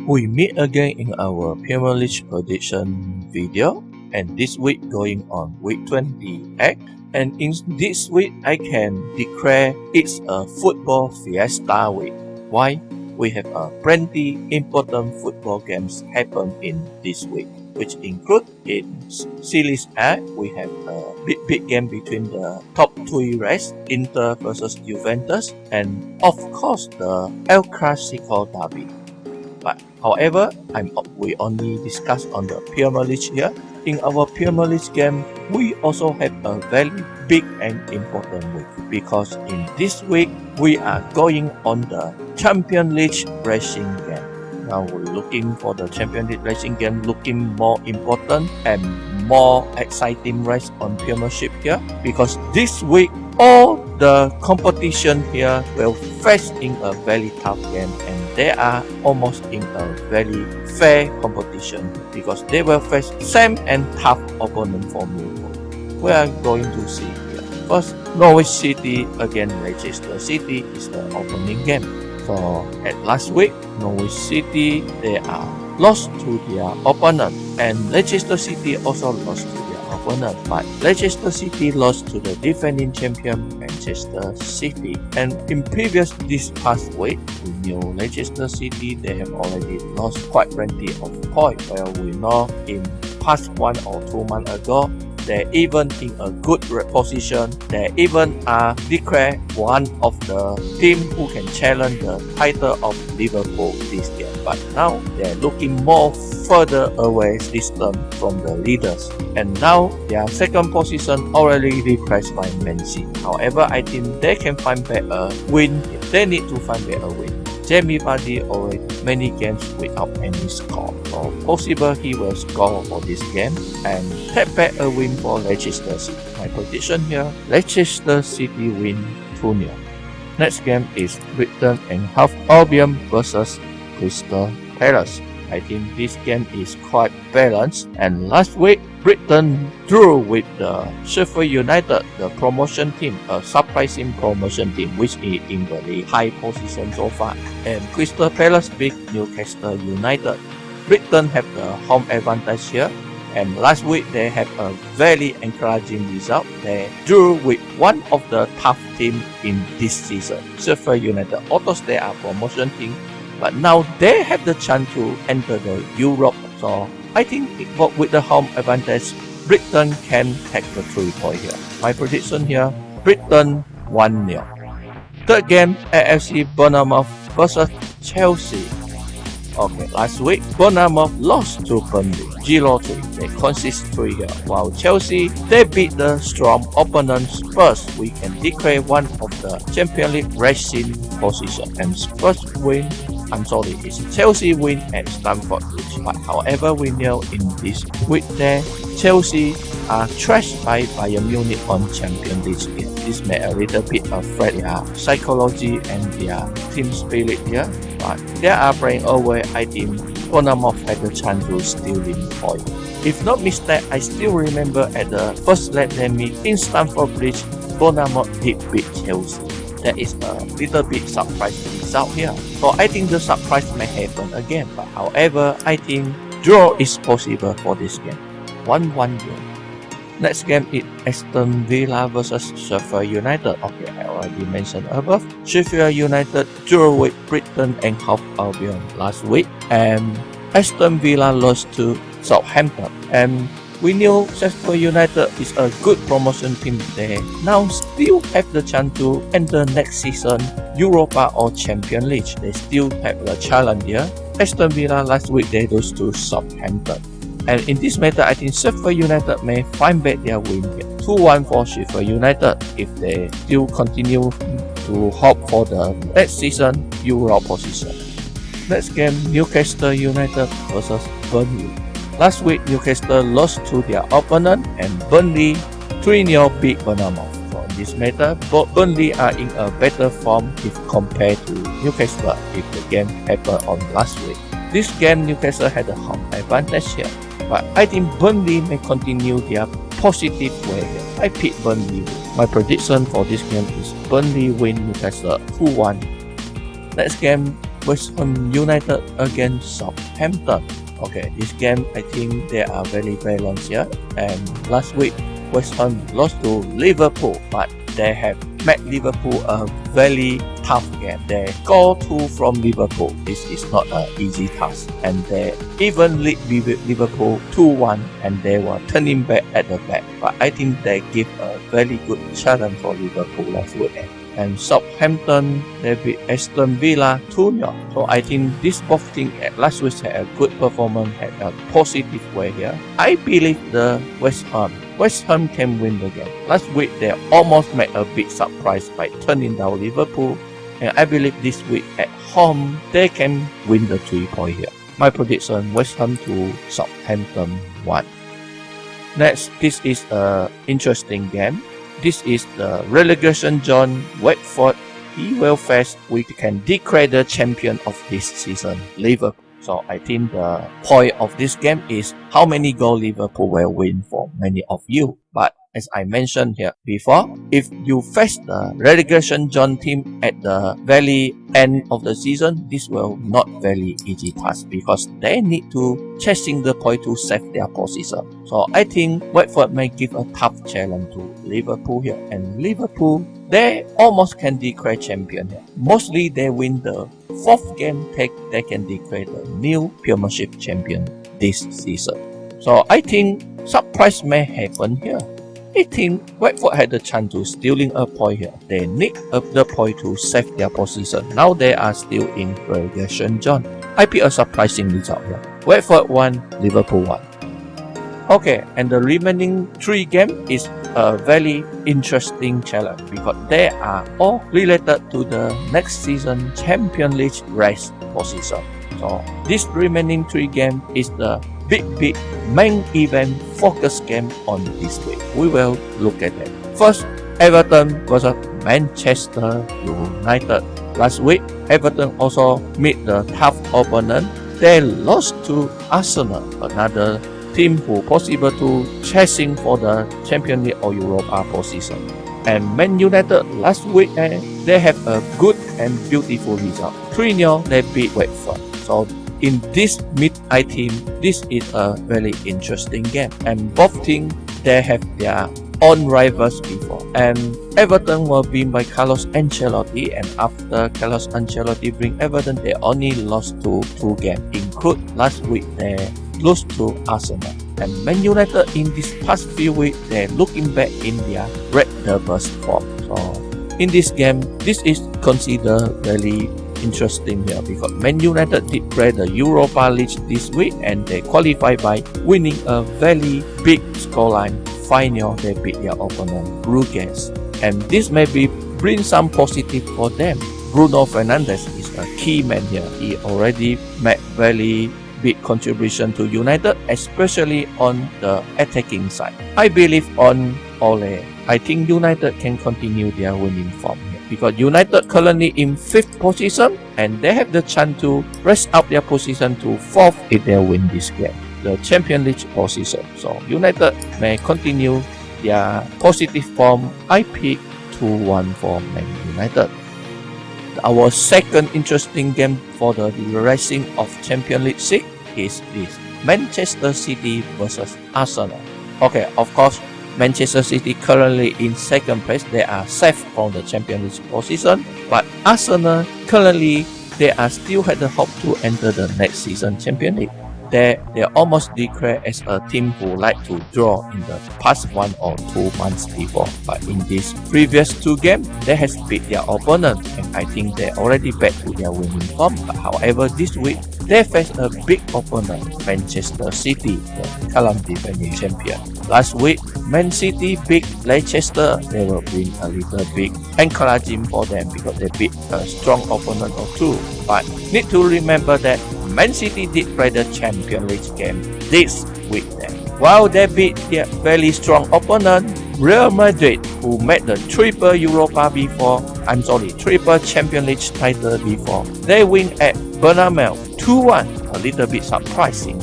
We meet again in our Premier League prediction video, and this week going on week 28. And in this week, I can declare it's a football fiesta week. Why? We have plenty important football games happen in this week, which include in Series A, we have a big game between the top 3 race, Inter versus Juventus, and of course the El Clasico derby. But however, we only discuss on the Premier League here. In our Premier League game, we also have a very big and important week because in this week we are going on the Champions League racing game. Now we're looking for the Champions League racing game, looking more important and more exciting race on Premiership here because this week all the competition here will face in a very tough game and they are almost in a very fair competition because they will face same and tough opponent for Liverpool. We are going to see here. First, Norwich City against Leicester City is the opening game. So at last week, Norwich City they are lost to their opponent and Leicester City also lost to their opponent, but Leicester City lost to the defending champion Manchester City. And in this past week, we knew Leicester City they have already lost quite plenty of points. Well, we know in past 1 or 2 months ago, they even in a good position. They even are declared one of the team who can challenge the title of Liverpool this year. But now they're looking more further away distant from the leaders. And now their second position already replaced by Man City. However, I think they can find back a win. They need to find back a win. Jamie Vardy already many games without any score. So possible he will score for this game and take back a win for Leicester City. My prediction here, Leicester City win 2-0. Next game is Brighton and Hove Albion versus Crystal Palace. I think this game is quite balanced. And last week, Brighton drew with the Sheffield United, the promotion team, a surprising promotion team, which is in very high position so far. And Crystal Palace beat Newcastle United. Brighton have the home advantage here. And last week, they have a very encouraging result. They drew with one of the tough teams in this season, Sheffield United. Although they are promotion team, but now they have the chance to enter the Europe. So I think with the home advantage, Brighton can take the 3 points here. My prediction here, Brighton 1-0. Third game, AFC Bournemouth versus Chelsea. Okay, last week, Bournemouth lost to Burnley 0-3. They concede 3 here. While Chelsea, they beat the strong opponent Spurs. We can declare one of the Champions League racing position. And Spurs win. It's Chelsea win at Stamford Bridge. But however, we know in this week there, Chelsea are trashed by Bayern Munich on Champions League game. This may a little bit affect their psychology and their team spirit here. But they are playing away. I think Bournemouth had the chance to steal the point. If not mistake, I still remember at the first leg they meet in Stamford Bridge, Bournemouth did beat Chelsea. That is a little bit surprise result here. So I think the surprise may happen again. But however, I think draw is possible for this game. 1-1 draw. Next game is Aston Villa versus Sheffield United. Okay, I already mentioned above. Sheffield United drew with Brighton and Hove Albion last week. And Aston Villa lost to Southampton. And we knew Sheffield United is a good promotion team. They now still have the chance to enter next season Europa or Champions League. They still have the challenge here. Aston Villa last week they lost to Southampton. And in this matter, I think Sheffield United may find back their win here. 2-1 for Sheffield United if they still continue to hope for the next season Euro position. Next game, Newcastle United versus Burnley. Last week, Newcastle lost to their opponent and Burnley 3-0 beat Bournemouth. So in this matter, both Burnley are in a better form if compared to Newcastle if the game happened on last week. This game, Newcastle had a home advantage here. But I think Burnley may continue their positive way. I pick Burnley. My prediction for this game is Burnley win Newcastle 2-1. Next game, West Ham United against Southampton. Okay, this game I think they are very balanced here. And last week West Ham lost to Liverpool, but they have met Liverpool a very tough game. They score 2 from Liverpool. This is not an easy task. And they even lead Liverpool 2-1 and they were turning back at the back. But I think they give a very good challenge for Liverpool last weekend. And Southampton, they beat Aston Villa 2-0. So I think this both teams last week had a good performance, had a positive way here. I believe the West Ham can win the game. Last week they almost made a big surprise by turning down Liverpool. And I believe this week at home they can win the 3 points here. My prediction, West Ham to Southampton 1. Next, this is an interesting game. This is the relegation zone. Watford, he will face, we can declare the champion of this season, Liverpool. So I think the point of this game is how many goals Liverpool will win for many of you. But as I mentioned here before, if you face the relegation zone team at the very end of the season, this will not very easy task because they need to chasing the point to save their position. So I think Watford may give a tough challenge to Liverpool here. And Liverpool, they almost can declare champion here. Mostly they win the 4th game, they can declare the new Premiership champion this season. So I think surprise may happen here. I think Watford had the chance to stealing a point here. They need the point to save their position. Now they are still in relegation zone. I pick a surprising result here. Watford 1, Liverpool 1. Okay, and the remaining 3 games is a very interesting challenge because they are all related to the next season Champions League race position. So this remaining 3 games is the big main event focus game on this week. We will look at it. First, Everton versus Manchester United. Last week, Everton also meet the tough opponent. They lost to Arsenal, another team who possible to chasing for the Champions League or Europa position. And Man United last week, they have a good and beautiful result. 3-0, they beat Watford. So in this mid-I team, this is a very interesting game. And both teams, they have their own rivals before. And Everton were beaten by Carlos Ancelotti, and after Carlos Ancelotti bring Everton, they only lost to 2 games. Include last week, they lost to Arsenal. And Man United in this past few weeks, they're looking back in their Red Devils form. So in this game, this is considered very interesting here because Man United did play the Europa League this week and they qualified by winning a very big scoreline. 5-0, they beat their opponent progess. And this maybe bring some positive for them. Bruno Fernandes is a key man here. He already made very big contribution to United, especially on the attacking side. I believe on Ole. I think United can continue their winning form here because United currently in 5th position and they have the chance to rest up their position to 4th if they win this game, the Champions League position. So United may continue their positive form. I pick 2-1 for Man United. Our second interesting game for the racing of Champions League 6 is this: Manchester City versus Arsenal. Okay, of course, Manchester City currently in 2nd place. They are safe from the Champions League position. But Arsenal currently, they are still had the hope to enter the next season Champions League. They almost declared as a team who like to draw in the past 1 or 2 months before. But in these previous 2 games, they have beat their opponent and I think they already back to their winning form. But however, this week, they face a big opponent, Manchester City, the current defending champion. Last week, Man City beat Leicester. They will bring a little bit encouraging for them because they beat a strong opponent or 2. But need to remember that Man City did play the Champions League game this week then. While they beat their very strong opponent, Real Madrid, who made the triple Champions League title before, they win at Bernabeu 2-1, a little bit surprising.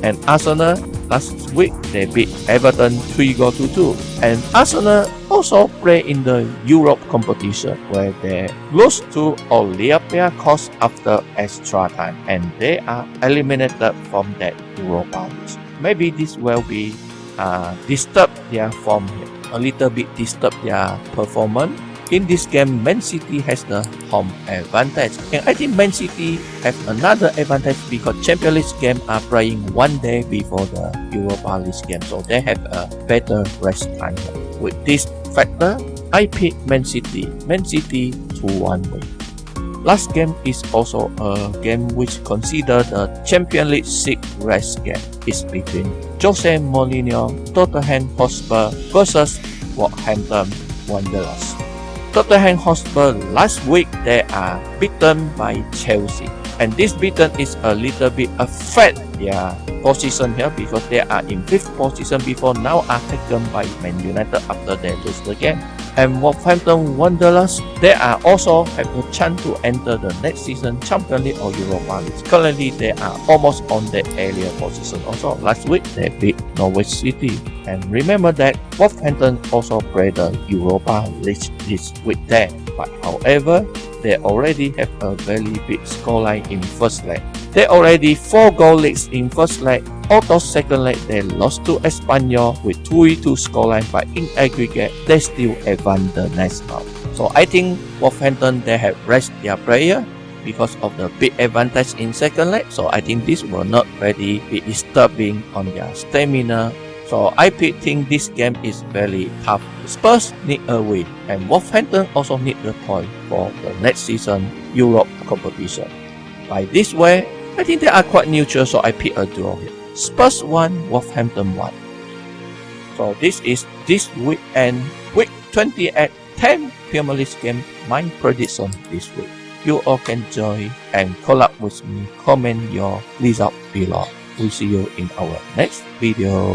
And Arsenal, last week they beat Everton 3-2. And Arsenal also play in the Europe competition where they lost to Olympiacos after extra time and they are eliminated from that Europa League. Maybe this will be disturb their form here, a little bit disturb their performance. In this game, Man City has the home advantage. And I think Man City have another advantage because Champions League game are playing one day before the Europa League game. So they have a better rest time. With this factor, I pick Man City. Man City 2-1 win. Last game is also a game which considered the Champions League 6 rest game. It's between Jose Mourinho, Tottenham Hotspur versus Wolverhampton Wanderers. Tottenham Hotspur last week they are beaten by Chelsea, and this beaten is a little bit affect their position here because they are in 5th position before now are taken by Man United after they lose the game. And Wolverhampton Wanderers they are also have a chance to enter the next season Champions League or Europa League. Currently they are almost on the area position. Also last week they beat Norwich City. And remember that Wolverhampton also played the Europa League this week there. But however, they already have a very big scoreline in first leg. They already 4 goal leads in first leg. Although second leg they lost to Espanyol with 2-2 scoreline, but in aggregate they still advance the next round. So I think Wolverhampton they have rest their player because of the big advantage in second leg. So I think this will not really be disturbing on their stamina. So I think this game is very tough. Spurs need a win and Wolverhampton also need a point for the next season Europe competition. By this way, I think they are quite neutral, so I pick a draw here. Spurs 1, Wolverhampton 1. So this is this weekend, week 20 at 10 Premier League game, my prediction this week. You all can join and collab with me, comment your result below. We'll see you in our next video.